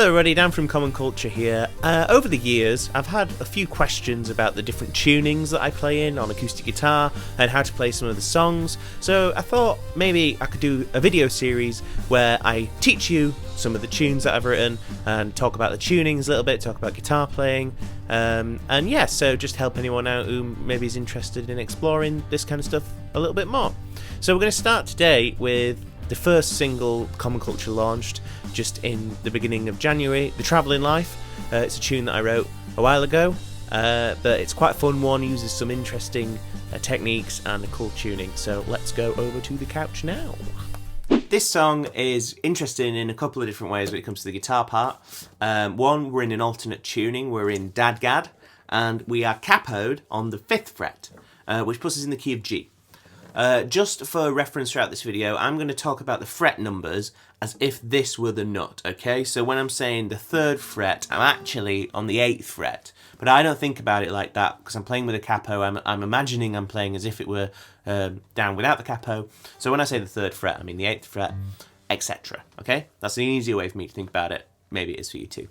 Hello everybody, Dan from Common Culture here. Over the years, I've had a few questions about the different tunings that I play in on acoustic guitar and how to play some of the songs. So I thought maybe I could do a video series where I teach you some of the tunes that I've written and talk about the tunings a little bit, talk about guitar playing. And yeah, so just help anyone out who maybe is interested in exploring this kind of stuff a little bit more. So we're going to start today with the first single Common Culture launched just in the beginning of January, The Travelling Life. It's a tune that I wrote a while ago, but it's quite a fun one, uses some interesting techniques and a cool tuning. So let's go over to the couch now. This song is interesting in a couple of different ways when it comes to the guitar part. One, we're in an alternate tuning, we're in Dadgad, and we are capoed on the 5th fret, which puts us in the key of G. Just for reference throughout this video, I'm going to talk about the fret numbers as if this were the nut, okay? So when I'm saying the 3rd fret, I'm actually on the 8th fret. But I don't think about it like that because I'm playing with a capo. I'm imagining I'm playing as if it were down without the capo. So when I say the 3rd fret, I mean the 8th fret, etc. Okay? That's an easier way for me to think about it. Maybe it is for you too.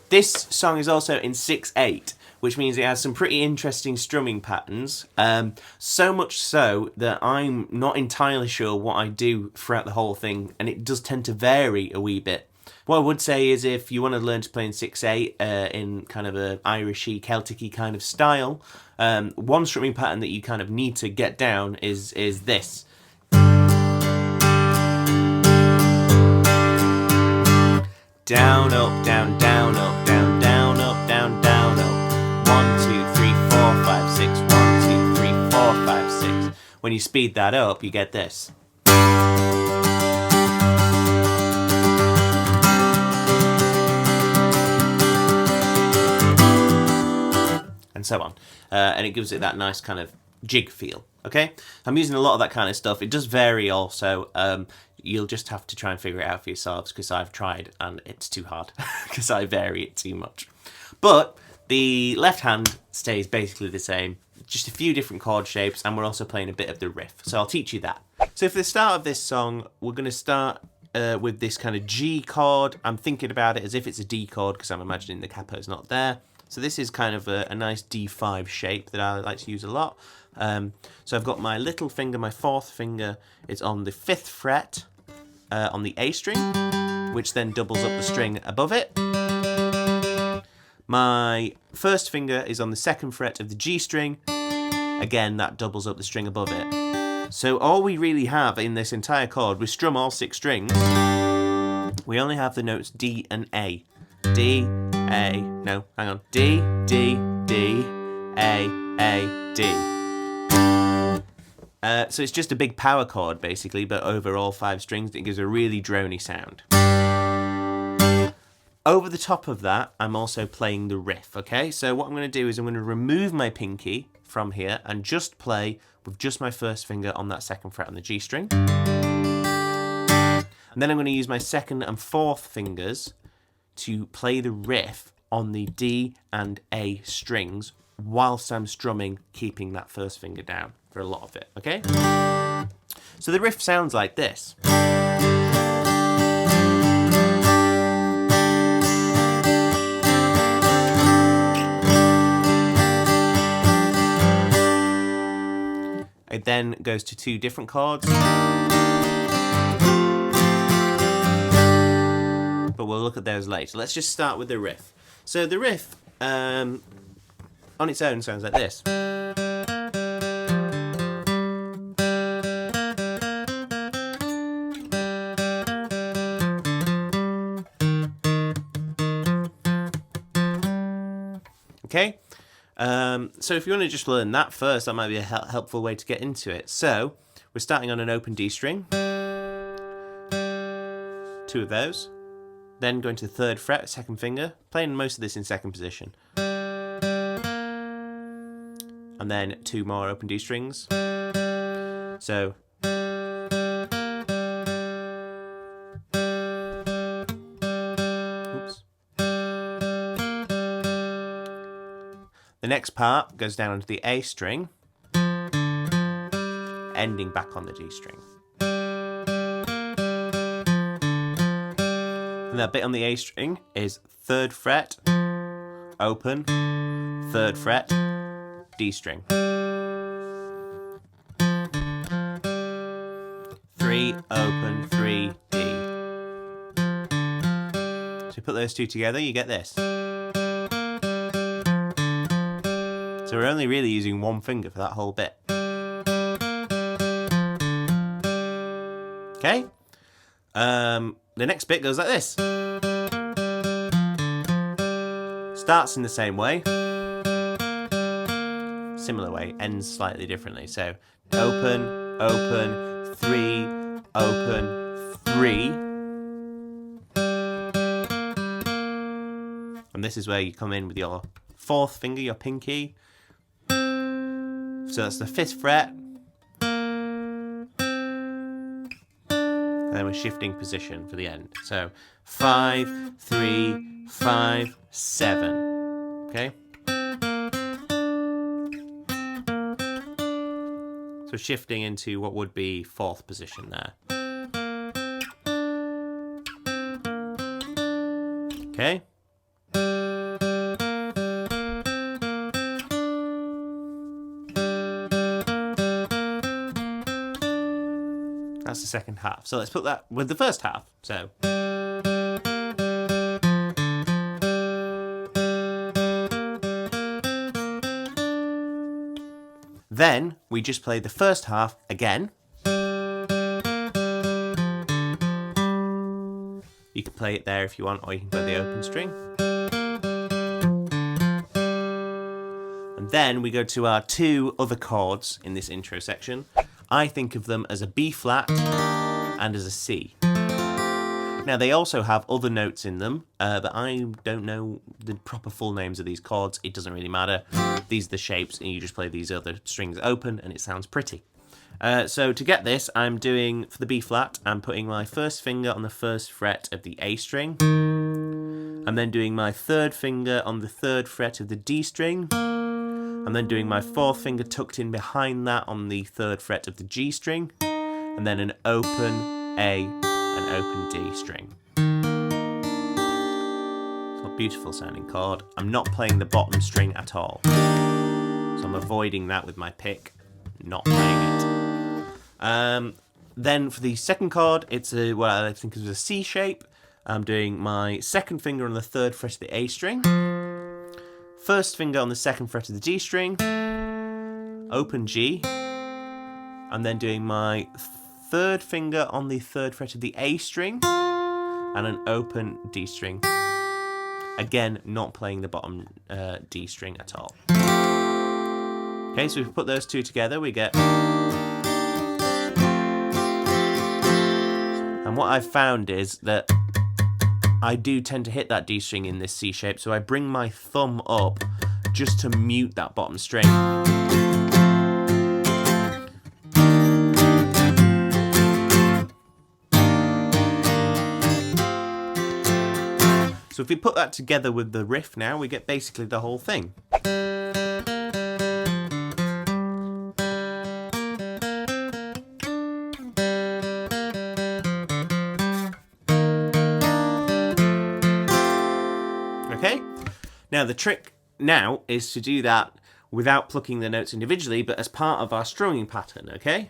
This song is also in 6/8, which means it has some pretty interesting strumming patterns, so much so that I'm not entirely sure what I do throughout the whole thing, and it does tend to vary a wee bit. What I would say is if you want to learn to play in 6/8 in kind of a Irishy, Celtic-y kind of style, one strumming pattern that you kind of need to get down is this. Down, up, down, down, up, down, down, up, down, down, up. 1, 2, 3, 4, 5, 6. 1, 2, 3, 4, 5, 6. When you speed that up, you get this. And so on. And it gives it that nice kind of jig feel. Okay? I'm using a lot of that kind of stuff. It does vary also. You'll just have to try and figure it out for yourselves because I've tried and it's too hard because I vary it too much. But the left hand stays basically the same, just a few different chord shapes, and we're also playing a bit of the riff. So I'll teach you that. So for the start of this song, we're going to start with this kind of G chord. I'm thinking about it as if it's a D chord because I'm imagining the capo's not there. So this is kind of a nice D5 shape that I like to use a lot. So I've got my little finger, my 4th finger, is on the 5th fret on the A string, which then doubles up the string above it. My 1st finger is on the 2nd fret of the G string. Again, that doubles up the string above it. So all we really have in this entire chord, we strum all 6 strings, we only have the notes D and A. D, A, no, hang on. D, D, D, A, D. So it's just a big power chord basically, but over all 5 strings. It gives a really drony sound. Over the top of that, I'm also playing the riff, okay? So what I'm going to do is I'm going to remove my pinky from here and just play with just my 1st finger on that 2nd fret on the G string. And then I'm going to use my 2nd and 4th fingers to play the riff on the D and A strings whilst I'm strumming, keeping that 1st finger down for a lot of it, okay? So the riff sounds like this. It then goes to 2 different chords. But we'll look at those later. Let's just start with the riff. So the riff, on its own, sounds like this. Okay? So if you want to just learn that first, that might be a helpful way to get into it. So we're starting on an open D string. 2 of those. Then going to the 3rd fret, 2nd finger, playing most of this in 2nd position. And then 2 more open D strings. So oops. The next part goes down onto the A string, ending back on the G string. And that bit on the A string is 3rd fret, open, 3rd fret, D string. 3, open, 3, D. So you put those two together, you get this. So we're only really using one finger for that whole bit. Okay? The next bit goes like this. Starts in the same way. Similar way, ends slightly differently. So open, open, 3, open, 3. And this is where you come in with your 4th finger, your pinky. So that's the 5th fret. And then we're shifting position for the end. So 5, 3, 5, 7. Okay? So shifting into what would be 4th position there. Okay? That's the second half. So let's put that with the first half. So then we just play the first half again. You can play it there if you want, or you can play the open string. And then we go to our 2 other chords in this intro section. I think of them as a B flat and as a C. Now they also have other notes in them, but I don't know the proper full names of these chords. It doesn't really matter. These are the shapes, and you just play these other strings open, and it sounds pretty. So to get this, I'm doing, for the B flat, I'm putting my 1st finger on the 1st fret of the A string. I'm then doing my 3rd finger on the 3rd fret of the D string. I'm then doing my 4th finger tucked in behind that on the 3rd fret of the G string, and then an open A, an open D string. It's a beautiful sounding chord. I'm not playing the bottom string at all, so I'm avoiding that with my pick, not playing it. Then for the second chord, it's what I think is a C shape. I'm doing my 2nd finger on the 3rd fret of the A string. 1st finger on the 2nd fret of the D string, open G, and then doing my 3rd finger on the 3rd fret of the A string, and an open D string. Again, not playing the bottom D string at all. Okay, so if we put those two together, we get... And what I've found is that I do tend to hit that D string in this C shape, so I bring my thumb up just to mute that bottom string. So if we put that together with the riff now, we get basically the whole thing. Okay? Now the trick now is to do that without plucking the notes individually, but as part of our strumming pattern, okay?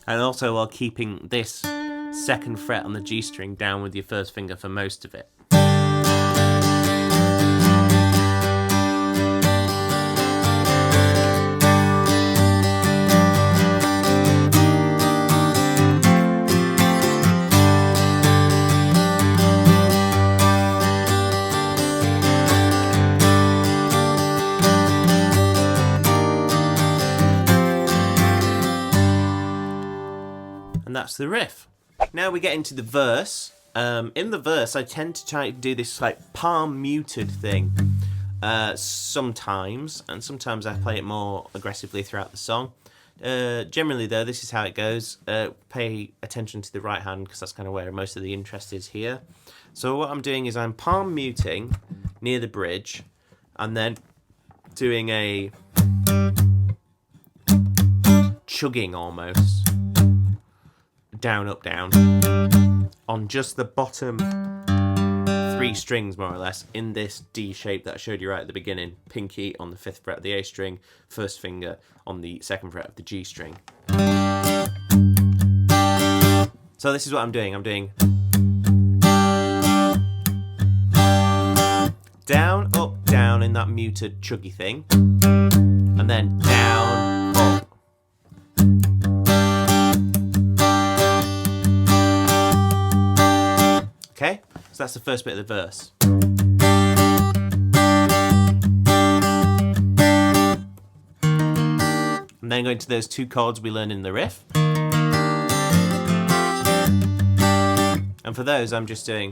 And also while keeping this 2nd fret on the G string down with your 1st finger for most of it. And that's the riff. Now we get into the verse. In the verse, I tend to try to do this like palm muted thing sometimes, and sometimes I play it more aggressively throughout the song. Generally though, this is how it goes. Pay attention to the right hand, because that's kind of where most of the interest is here. So what I'm doing is I'm palm muting near the bridge, and then doing a chugging almost, down, up, down, on just the bottom 3 strings more or less in this D shape that I showed you right at the beginning. Pinky on the 5th fret of the A string, first finger on the 2nd fret of the G string. So this is what I'm doing. I'm doing down, up, down in that muted chuggy thing, and then down, up. Okay, so that's the first bit of the verse. And then going to those 2 chords we learned in the riff. And for those, I'm just doing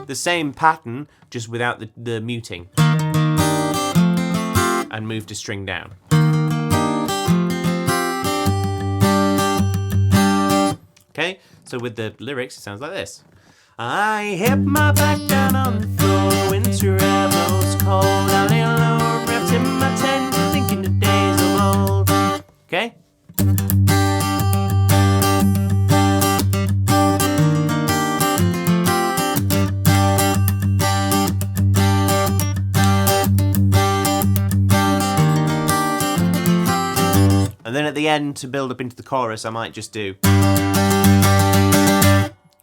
the same pattern, just without the muting. And moved a string down. Okay, so with the lyrics, it sounds like this. I hit my back down on the floor, winter air blows cold, I lay low, wrapped in my tent, thinking the days of old. Okay? And then at the end, to build up into the chorus, I might just do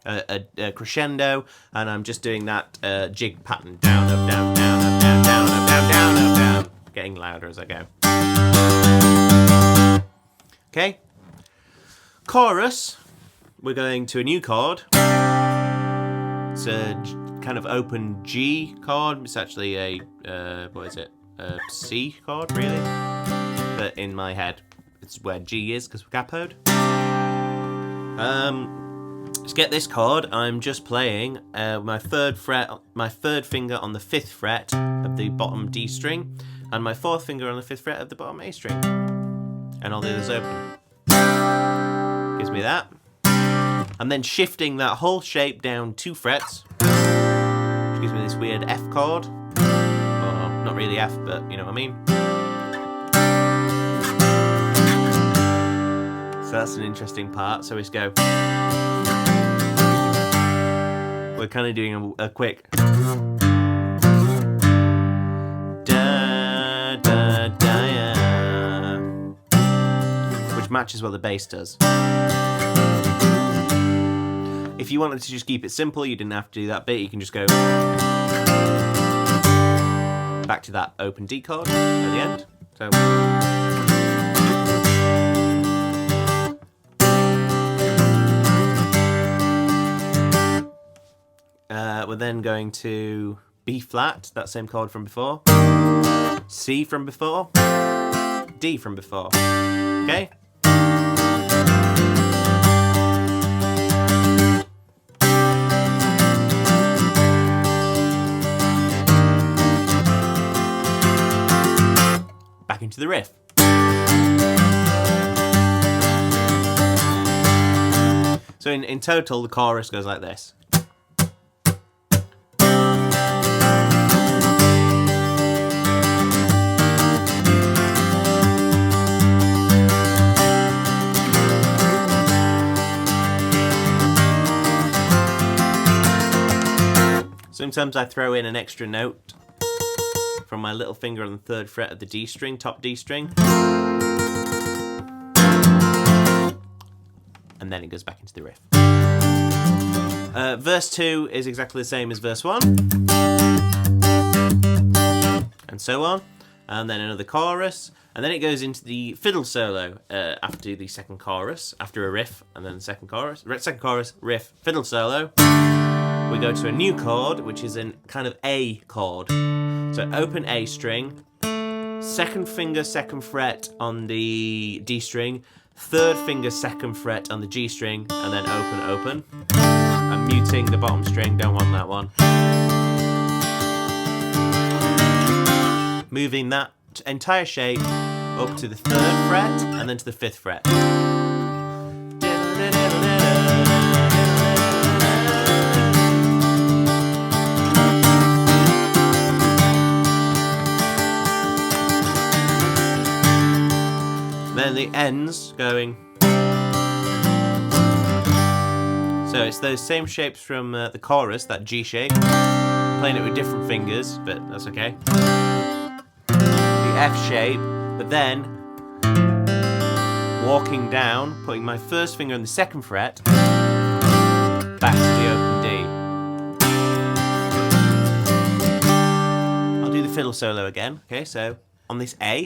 a crescendo, and I'm just doing that jig pattern, down, up, down, down, up, down, down, up, down, down, up, down, getting louder as I go. Okay, chorus, we're going to a new chord. It's a kind of open G chord. It's actually a what is it, a C chord really, but in my head it's where G is because we're capoed. To get this chord, I'm just playing my 3rd finger on the 5th fret of the bottom D string, and my 4th finger on the 5th fret of the bottom A string, and all the others open. Gives me that. And then shifting that whole shape down 2 frets, which gives me this weird F chord. Or not really F, but you know what I mean. So that's an interesting part. So let's go. We're kind of doing a quick da da da yeah, which matches what the bass does. If you wanted to just keep it simple, you didn't have to do that bit. You can just go back to that open D chord at the end. So. We're then going to B flat, that same chord from before, C from before, D from before, okay? Back into the riff. So in total, the chorus goes like this. Sometimes I throw in an extra note from my little finger on the 3rd fret of the D string, top D string. And then it goes back into the riff. Verse 2 is exactly the same as verse 1. And so on. And then another chorus. And then it goes into the fiddle solo after the 2nd chorus, after a riff, and then the 2nd chorus. 2nd chorus, riff, fiddle solo. We go to a new chord, which is a kind of A chord. So open A string, 2nd finger, 2nd fret on the D string, 3rd finger, 2nd fret on the G string, and then open, open. I'm muting the bottom string, don't want that one. Moving that entire shape up to the 3rd fret, and then to the 5th fret. then the ends going. So it's those same shapes from the chorus, that G shape. Playing it with different fingers, but that's okay. The F shape, but then walking down, putting my first finger on the second fret, back to the open D. I'll do the fiddle solo again. Okay, so on this A,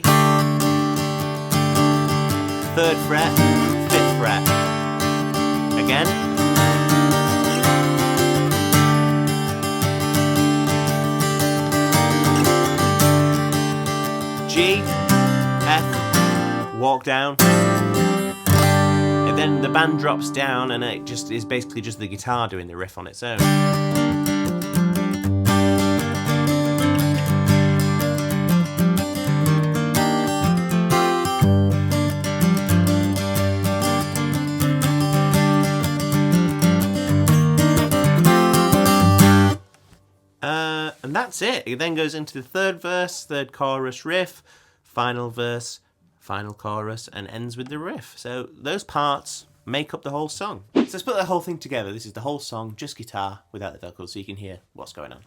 3rd fret, 5th fret. Again. G, F, walk down. And then the band drops down and it just is basically just the guitar doing the riff on its own. And that's it. It then goes into the 3rd verse, 3rd chorus riff, final verse, final chorus, and ends with the riff. So those parts make up the whole song. So let's put the whole thing together. This is the whole song, just guitar without the vocals, so you can hear what's going on.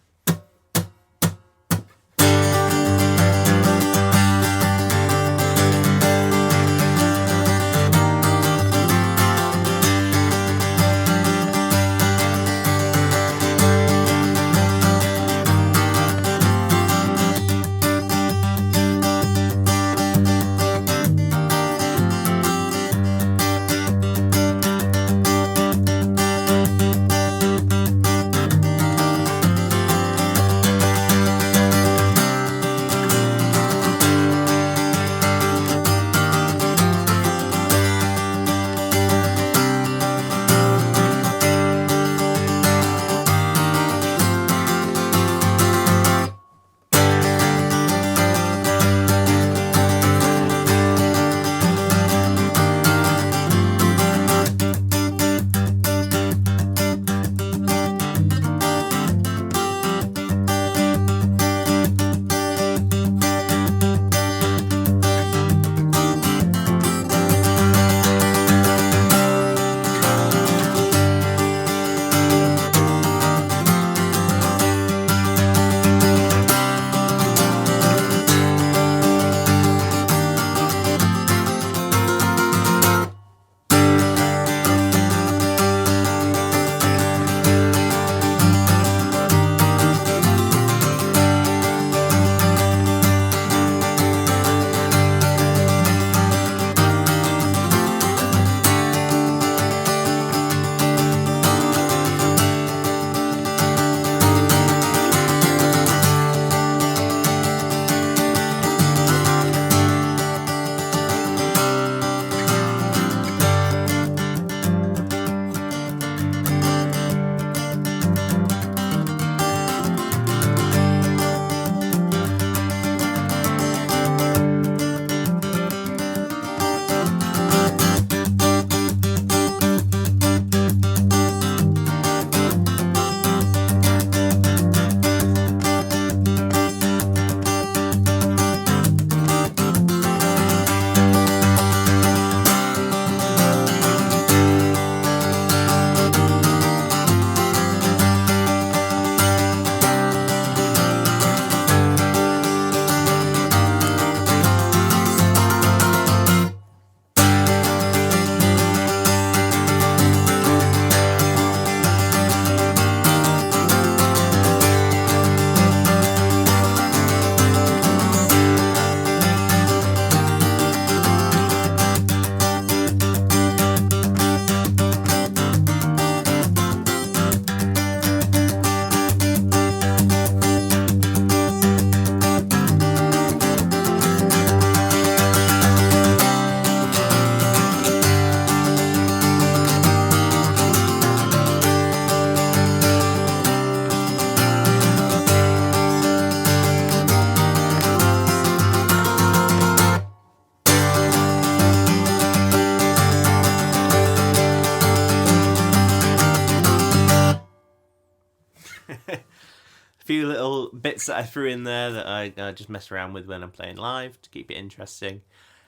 few little bits that I threw in there that I just mess around with when I'm playing live to keep it interesting.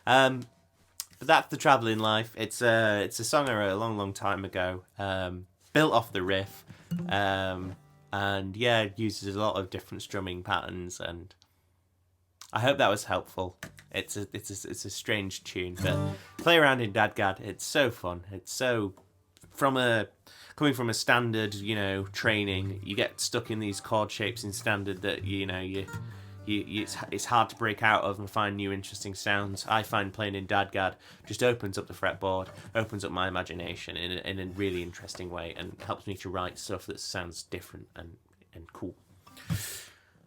The But that's the Travelling Life. It's a song I wrote a long time ago, built off the riff, and yeah, it uses a lot of different strumming patterns, and I hope that was helpful. It's a strange tune, but play around in Dadgad. It's so fun. It's so coming from a standard, training, you get stuck in these chord shapes in standard that it's hard to break out of and find new interesting sounds. I find playing in Dadgad just opens up the fretboard, opens up my imagination in a really interesting way, and helps me to write stuff that sounds different and cool.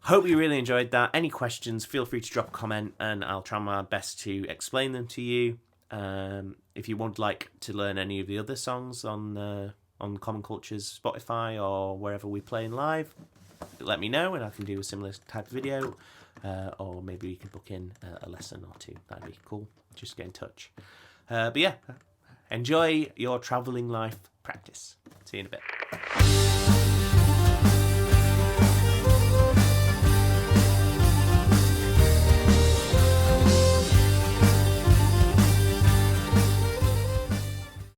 Hope you really enjoyed that. Any questions, feel free to drop a comment and I'll try my best to explain them to you. If you would like to learn any of the other songs on Common Culture's Spotify or wherever we play in live, let me know and I can do a similar type of video, or maybe we can book in a lesson or two. That'd be cool. Just get in touch. But yeah, enjoy your travelling life practice. See you in a bit.